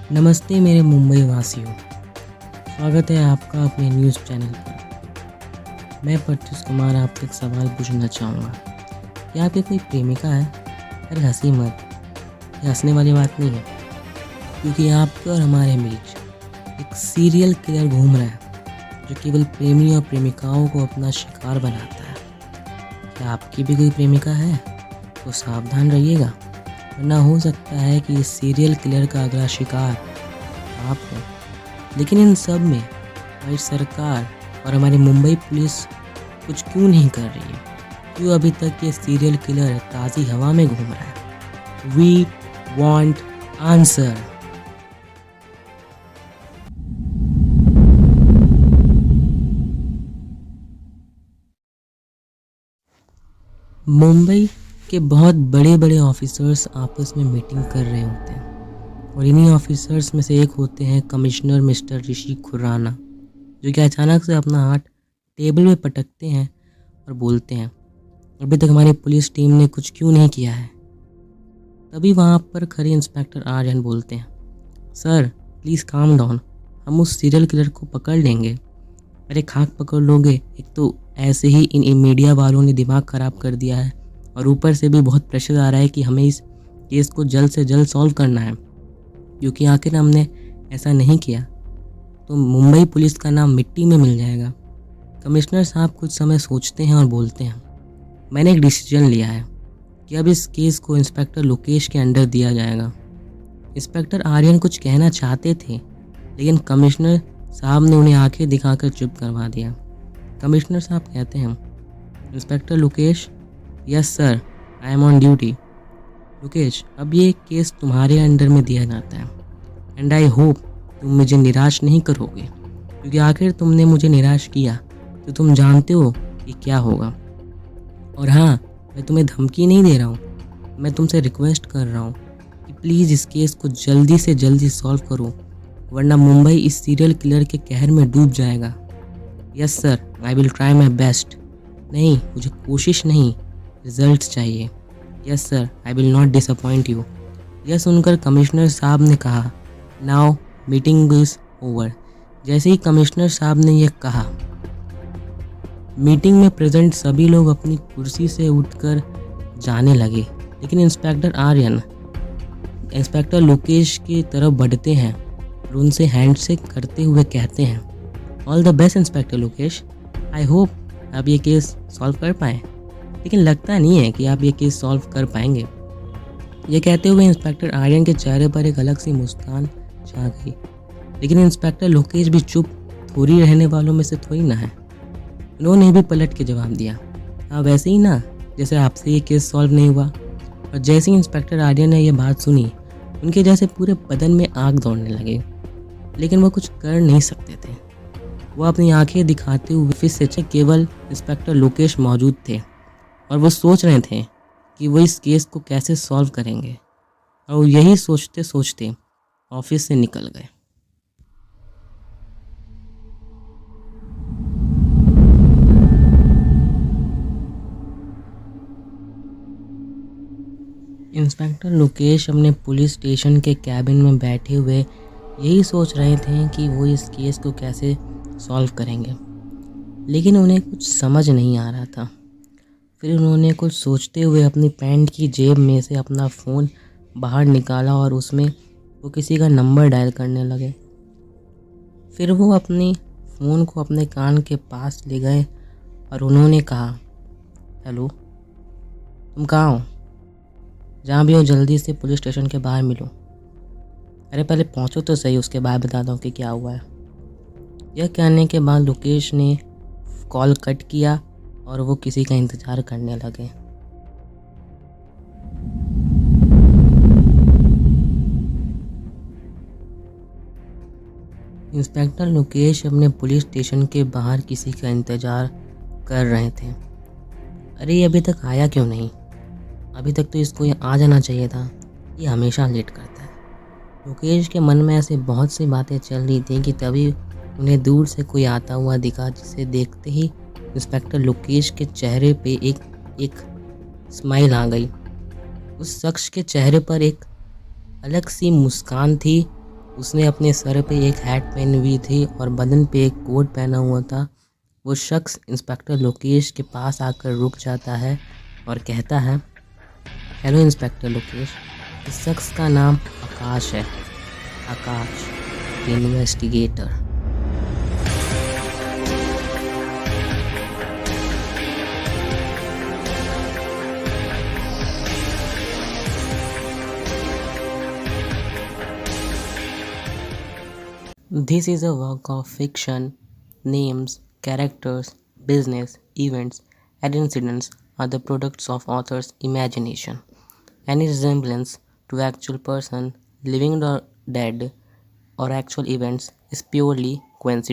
नमस्ते मेरे मुंबई वासियों, स्वागत है आपका अपने न्यूज़ चैनल पर। मैं प्रत्युष कुमार आपसे एक सवाल पूछना चाहूँगा कि आपकी कोई प्रेमिका है? अरे हंसी मत, ये हंसने वाली बात नहीं है, क्योंकि आपके और हमारे बीच एक सीरियल किलर घूम रहा है जो केवल प्रेमी और प्रेमिकाओं को अपना शिकार बनाता है। क्या आपकी भी कोई प्रेमिका है? तो सावधान रहिएगा, वरना हो सकता है कि इस सीरियल किलर का अगला शिकार आप हो। लेकिन इन सब में हमारी सरकार और हमारी मुंबई पुलिस कुछ क्यों नहीं कर रही है? क्यों अभी तक ये सीरियल किलर ताज़ी हवा में घूम रहा है? We want answer. मुंबई के बहुत बड़े बड़े ऑफिसर्स आपस में मीटिंग कर रहे होते हैं और इन्हीं ऑफिसर्स में से एक होते हैं कमिश्नर मिस्टर ऋषि खुराना, जो कि अचानक से अपना हाथ टेबल में पटकते हैं और बोलते हैं, अभी तक हमारी पुलिस टीम ने कुछ क्यों नहीं किया है? तभी वहाँ पर खड़े इंस्पेक्टर आर्यन बोलते हैं, सर प्लीज़ काम डाउन, हम उस सीरियल किलर को पकड़ लेंगे। अरे खाक पकड़ लोगे? एक तो ऐसे ही इन मीडिया वालों ने दिमाग ख़राब कर दिया है और ऊपर से भी बहुत प्रेशर आ रहा है कि हमें इस केस को जल्द से जल्द सॉल्व करना है, क्योंकि आखिर हमने ऐसा नहीं किया तो मुंबई पुलिस का नाम मिट्टी में मिल जाएगा। कमिश्नर साहब कुछ समय सोचते हैं और बोलते हैं, मैंने एक डिसीजन लिया है कि अब इस केस को इंस्पेक्टर लोकेश के अंडर दिया जाएगा। इंस्पेक्टर आर्यन कुछ कहना चाहते थे, लेकिन कमिश्नर साहब ने उन्हें आंखें दिखाकर चुप करवा दिया। कमिश्नर साहब कहते हैं, inspector Lokesh, yes sir, I am on duty. Lokesh, अब ये केस तुम्हारे अंडर में दिया जाता है एंड आई होप तुम मुझे निराश नहीं करोगे, क्योंकि आखिर तुमने मुझे निराश किया तो तुम जानते हो कि क्या होगा। और हाँ, मैं तुम्हें धमकी नहीं दे रहा हूँ, मैं तुमसे रिक्वेस्ट कर रहा हूँ कि प्लीज़ इस केस को जल्दी से जल्दी सॉल्व करो, वरना मुंबई इस सीरियल किलर के कहर में डूब जाएगा। Yes sir, I will try my best. नहीं, मुझे कोशिश नहीं, रिजल्ट चाहिए। Yes sir, I will not disappoint you. यह सुनकर कमिश्नर साहब ने कहा, नाउ मीटिंग इज ओवर। जैसे ही कमिश्नर साहब ने यह कहा, मीटिंग में प्रेजेंट सभी लोग अपनी कुर्सी से उठकर जाने लगे, लेकिन इंस्पेक्टर आर्यन इंस्पेक्टर लोकेश की तरफ बढ़ते हैं और उनसे हैंडशेक करते हुए कहते हैं, all the best inspector Lokesh, I hope आप ये केस सॉल्व कर पाएँ, लेकिन लगता नहीं है कि आप ये केस सॉल्व कर पाएंगे। ये कहते हुए इंस्पेक्टर आर्यन के चेहरे पर एक अलग सी मुस्कान छा गई, लेकिन इंस्पेक्टर लोकेश भी चुप थोड़ी रहने वालों में से थोड़ी ना है। उन्होंने भी पलट के जवाब दिया, हाँ वैसे ही ना, जैसे आपसे ये केस सॉल्व नहीं हुआ। और जैसे ही इंस्पेक्टर आर्यन ने यह बात सुनी, उनके जैसे पूरे बदन में आग दौड़ने लगे, लेकिन वो कुछ कर नहीं सकते थे। वो अपनी आंखें दिखाते हुए फिर से केवल इंस्पेक्टर लोकेश मौजूद थे और वो सोच रहे थे कि वो इस केस को कैसे सॉल्व करेंगे, और वो यही सोचते सोचते ऑफिस से निकल गए। इंस्पेक्टर लोकेश अपने पुलिस स्टेशन के कैबिन में बैठे हुए यही सोच रहे थे कि वो इस केस को कैसे सॉल्व करेंगे, लेकिन उन्हें कुछ समझ नहीं आ रहा था। फिर उन्होंने कुछ सोचते हुए अपनी पैंट की जेब में से अपना फ़ोन बाहर निकाला और उसमें वो किसी का नंबर डायल करने लगे। फिर वो अपनी फ़ोन को अपने कान के पास ले गए और उन्होंने कहा, हेलो, तुम कहाँ हो? जहाँ भी हो जल्दी से पुलिस स्टेशन के बाहर मिलो। अरे पहले पहुँचो तो सही, उसके बाद बताता हूँ कि क्या हुआ है। यह कहने के बाद लोकेश ने कॉल कट किया और वो किसी का इंतज़ार करने लगे। इंस्पेक्टर लोकेश अपने पुलिस स्टेशन के बाहर किसी का इंतज़ार कर रहे थे। अरे ये अभी तक आया क्यों नहीं? अभी तक तो इसको ये आ जाना चाहिए था, ये हमेशा लेट करता है। लोकेश के मन में ऐसे बहुत सी बातें चल रही थी कि तभी उन्हें दूर से कोई आता हुआ दिखा, जिसे देखते ही इंस्पेक्टर लोकेश के चेहरे पे एक स्माइल आ गई। उस शख्स के चेहरे पर एक अलग सी मुस्कान थी उसने अपने सर पे एक हैट पहनी हुई थी और बदन पे एक कोट पहना हुआ था। वो शख्स इंस्पेक्टर लोकेश के पास आकर रुक जाता है और कहता है, हेलो इंस्पेक्टर लोकेश। इस शख्स का नाम आकाश है, आकाश investigator. This is a work of fiction. Names, characters, business, events, and incidents are the products of author's imagination. Any resemblance to actual person, living or dead, or actual events is purely coincidental.